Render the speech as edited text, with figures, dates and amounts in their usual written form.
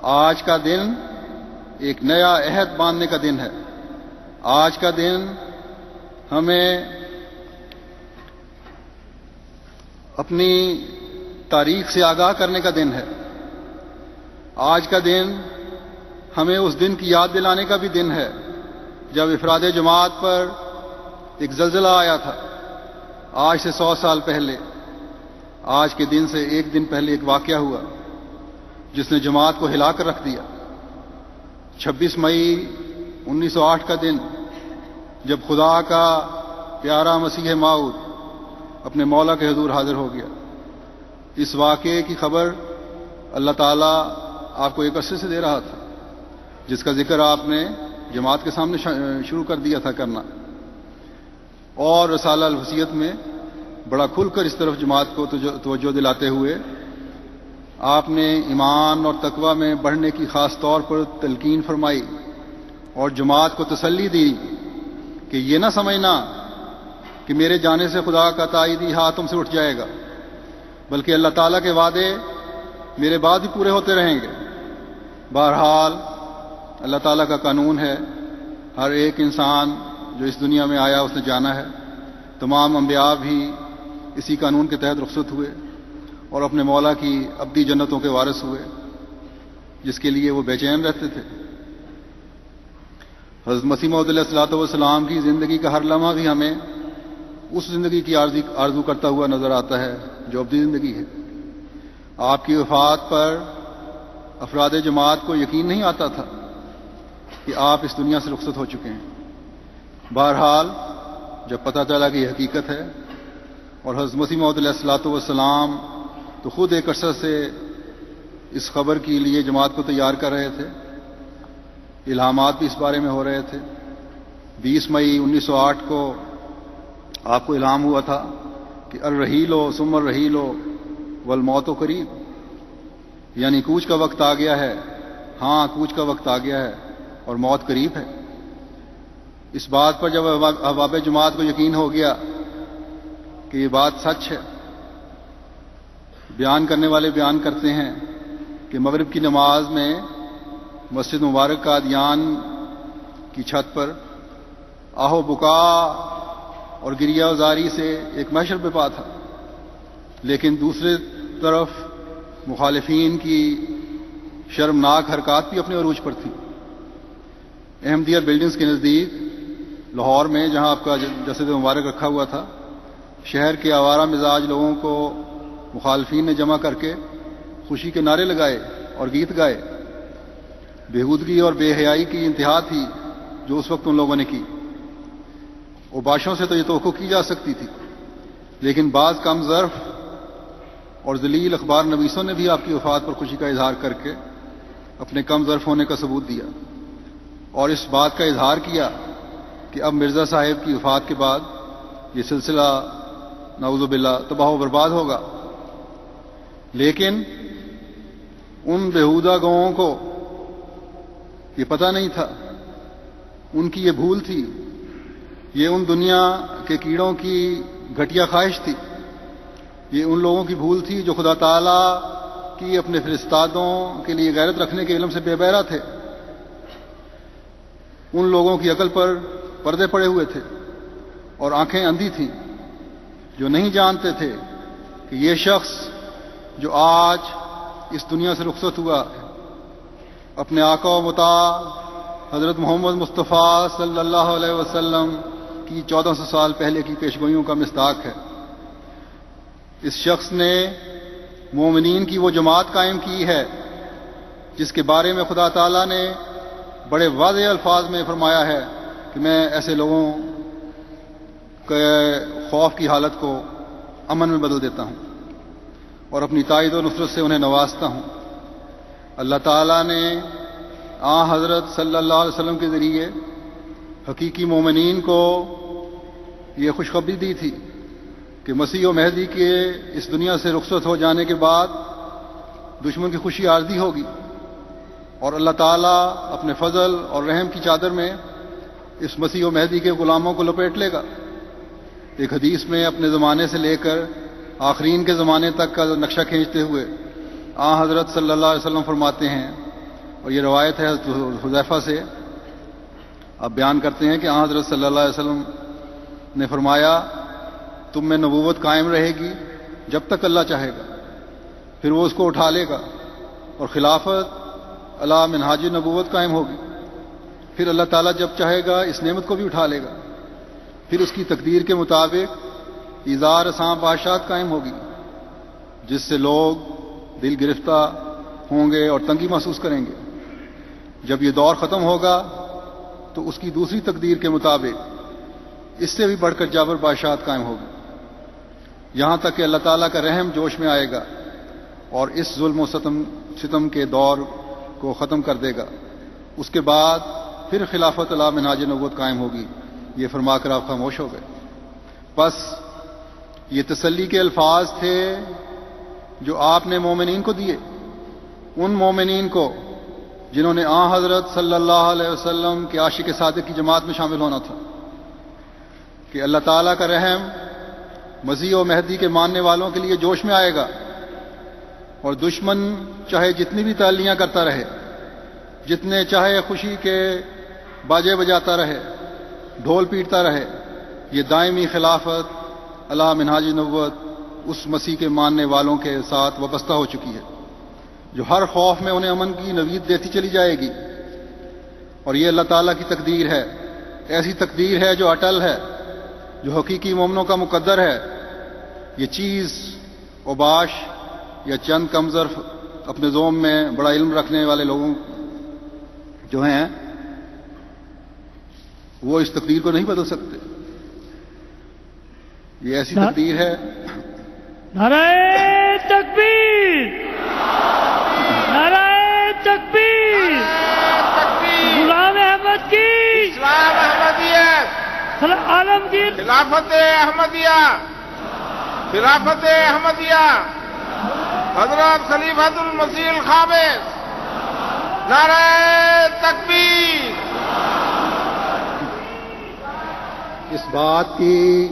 آج کا دن ایک نیا عہد باندھنے کا دن ہے. آج کا دن ہمیں اپنی تاریخ سے آگاہ کرنے کا دن ہے. آج کا دن ہمیں اس دن کی یاد دلانے کا بھی دن ہے جب افراد جماعت پر ایک زلزلہ آیا تھا. آج سے 100 سال پہلے آج کے دن سے ایک دن پہلے ایک واقعہ ہوا جس نے جماعت کو ہلا کر رکھ دیا. 26 مئی 1908 کا دن جب خدا کا پیارا مسیح موعود اپنے مولا کے حضور حاضر ہو گیا. اس واقعے کی خبر اللہ تعالیٰ آپ کو ایک عرصے سے دے رہا تھا جس کا ذکر آپ نے جماعت کے سامنے شروع کر دیا تھا کرنا. اور رسالہ الوصیت میں بڑا کھل کر اس طرف جماعت کو توجہ دلاتے ہوئے آپ نے ایمان اور تقوی میں بڑھنے کی خاص طور پر تلقین فرمائی اور جماعت کو تسلی دی کہ یہ نہ سمجھنا کہ میرے جانے سے خدا کا تائیدی ہاتھ تم سے اٹھ جائے گا، بلکہ اللہ تعالیٰ کے وعدے میرے بعد ہی پورے ہوتے رہیں گے. بہرحال اللہ تعالیٰ کا قانون ہے، ہر ایک انسان جو اس دنیا میں آیا اس نے جانا ہے. تمام انبیاء بھی اسی قانون کے تحت رخصت ہوئے اور اپنے مولا کی ابدی جنتوں کے وارث ہوئے جس کے لیے وہ بے چین رہتے تھے. حضرت مسیح موعود علیہ الصلوۃ والسلام کی زندگی کا ہر لمحہ بھی ہمیں اس زندگی کی آرزو کرتا ہوا نظر آتا ہے جو ابدی زندگی ہے. آپ کی وفات پر افراد جماعت کو یقین نہیں آتا تھا کہ آپ اس دنیا سے رخصت ہو چکے ہیں. بہرحال جب پتہ چلا کہ یہ حقیقت ہے اور حضرت مسیح موعود علیہ الصلوۃ والسلام تو خود ایک عرصہ سے اس خبر کے لیے جماعت کو تیار کر رہے تھے، الہامات بھی اس بارے میں ہو رہے تھے. 20 مئی 1908 کو آپ کو الہام ہوا تھا کہ الرحیل ثم الرحیل والموت قریب، یعنی کوچ کا وقت آ گیا ہے. ہاں، کوچ کا وقت آ گیا ہے اور موت قریب ہے. اس بات پر جب احباب جماعت کو یقین ہو گیا کہ یہ بات سچ ہے، بیان کرنے والے بیان کرتے ہیں کہ مغرب کی نماز میں مسجد مبارک قادیان کی چھت پر آہو بکا اور گریہ وزاری سے ایک محشر برپا تھا، لیکن دوسرے طرف مخالفین کی شرمناک حرکات بھی اپنے عروج پر تھی. احمدیہ بلڈنگز کے نزدیک لاہور میں جہاں آپ کا جسد مبارک رکھا ہوا تھا، شہر کے آوارہ مزاج لوگوں کو مخالفین نے جمع کر کے خوشی کے نعرے لگائے اور گیت گائے. بےہودگی اور بے حیائی کی انتہا تھی جو اس وقت ان لوگوں نے کی. اوباشوں سے تو یہ توقع کی جا سکتی تھی، لیکن بعض کم ظرف اور ذلیل اخبار نویسوں نے بھی آپ کی وفات پر خوشی کا اظہار کر کے اپنے کم ظرف ہونے کا ثبوت دیا اور اس بات کا اظہار کیا کہ اب مرزا صاحب کی وفات کے بعد یہ سلسلہ نعوذ باللہ تباہ و برباد ہوگا. لیکن ان بےہودہ گوؤں کو یہ پتہ نہیں تھا، ان کی یہ بھول تھی، یہ ان دنیا کے کیڑوں کی گھٹیا خواہش تھی، یہ ان لوگوں کی بھول تھی جو خدا تعالیٰ کی اپنے فرستادوں کے لیے غیرت رکھنے کے علم سے بے بہرہ تھے. ان لوگوں کی عقل پر پردے پڑے ہوئے تھے اور آنکھیں اندھی تھیں، جو نہیں جانتے تھے کہ یہ شخص جو آج اس دنیا سے رخصت ہوا اپنے آقا و مطاع حضرت محمد مصطفیٰ صلی اللہ علیہ وسلم کی 1400 سال پہلے کی پیشگوئیوں کا مصداق ہے. اس شخص نے مومنین کی وہ جماعت قائم کی ہے جس کے بارے میں خدا تعالیٰ نے بڑے واضح الفاظ میں فرمایا ہے کہ میں ایسے لوگوں کے خوف کی حالت کو امن میں بدل دیتا ہوں اور اپنی تائید و نصرت سے انہیں نوازتا ہوں. اللہ تعالیٰ نے حضرت صلی اللہ علیہ وسلم کے ذریعے حقیقی مومنین کو یہ خوشخبری دی تھی کہ مسیح و مہدی کے اس دنیا سے رخصت ہو جانے کے بعد دشمن کی خوشی عارضی ہوگی اور اللہ تعالیٰ اپنے فضل اور رحم کی چادر میں اس مسیح و مہدی کے غلاموں کو لپیٹ لے گا. ایک حدیث میں اپنے زمانے سے لے کر آخرین کے زمانے تک کا نقشہ کھینچتے ہوئے حضرت صلی اللہ علیہ وسلم فرماتے ہیں اور یہ روایت ہے حضرت حذیفہ سے. اب بیان کرتے ہیں کہ حضرت صلی اللہ علیہ وسلم نے فرمایا تم میں نبوت قائم رہے گی جب تک اللہ چاہے گا، پھر وہ اس کو اٹھا لے گا اور خلافت علی منہاج نبوت قائم ہوگی. پھر اللہ تعالیٰ جب چاہے گا اس نعمت کو بھی اٹھا لے گا، پھر اس کی تقدیر کے مطابق ایزار سام بادشاہت قائم ہوگی جس سے لوگ دل گرفتہ ہوں گے اور تنگی محسوس کریں گے. جب یہ دور ختم ہوگا تو اس کی دوسری تقدیر کے مطابق اس سے بھی بڑھ کر جابر بادشاہت قائم ہوگی، یہاں تک کہ اللہ تعالیٰ کا رحم جوش میں آئے گا اور اس ظلم و ستم کے دور کو ختم کر دے گا. اس کے بعد پھر خلافت علی منہاج نبوت قائم ہوگی. یہ فرما کر آپ خاموش ہو گئے. بس یہ تسلی کے الفاظ تھے جو آپ نے مومنین کو دیے، ان مومنین کو جنہوں نے حضرت صلی اللہ علیہ وسلم کے عاشق صادق کی جماعت میں شامل ہونا تھا، کہ اللہ تعالیٰ کا رحم مسیح و مہدی کے ماننے والوں کے لیے جوش میں آئے گا، اور دشمن چاہے جتنی بھی تعلیاں کرتا رہے، جتنے چاہے خوشی کے باجے بجاتا رہے، ڈھول پیٹتا رہے، یہ دائمی خلافت علی منہاج نبوت اس مسیح کے ماننے والوں کے ساتھ وابستہ ہو چکی ہے، جو ہر خوف میں انہیں امن کی نوید دیتی چلی جائے گی. اور یہ اللہ تعالیٰ کی تقدیر ہے، ایسی تقدیر ہے جو اٹل ہے، جو حقیقی مومنوں کا مقدر ہے. یہ چیز اوباش یا چند کم ظرف اپنے ذوم میں بڑا علم رکھنے والے لوگوں جو ہیں وہ اس تقدیر کو نہیں بدل سکتے. یہ ایسی تقدیر ہے. نعرہ تکبیر، نعرہ تکبیر، غلام احمد کی اسلام احمدیت، عالمگیر خلافت احمدیہ، خلافت احمدیہ، حضرت خلیفۃ المسیح الخامس. نعرہ تکبیر. اس بات کی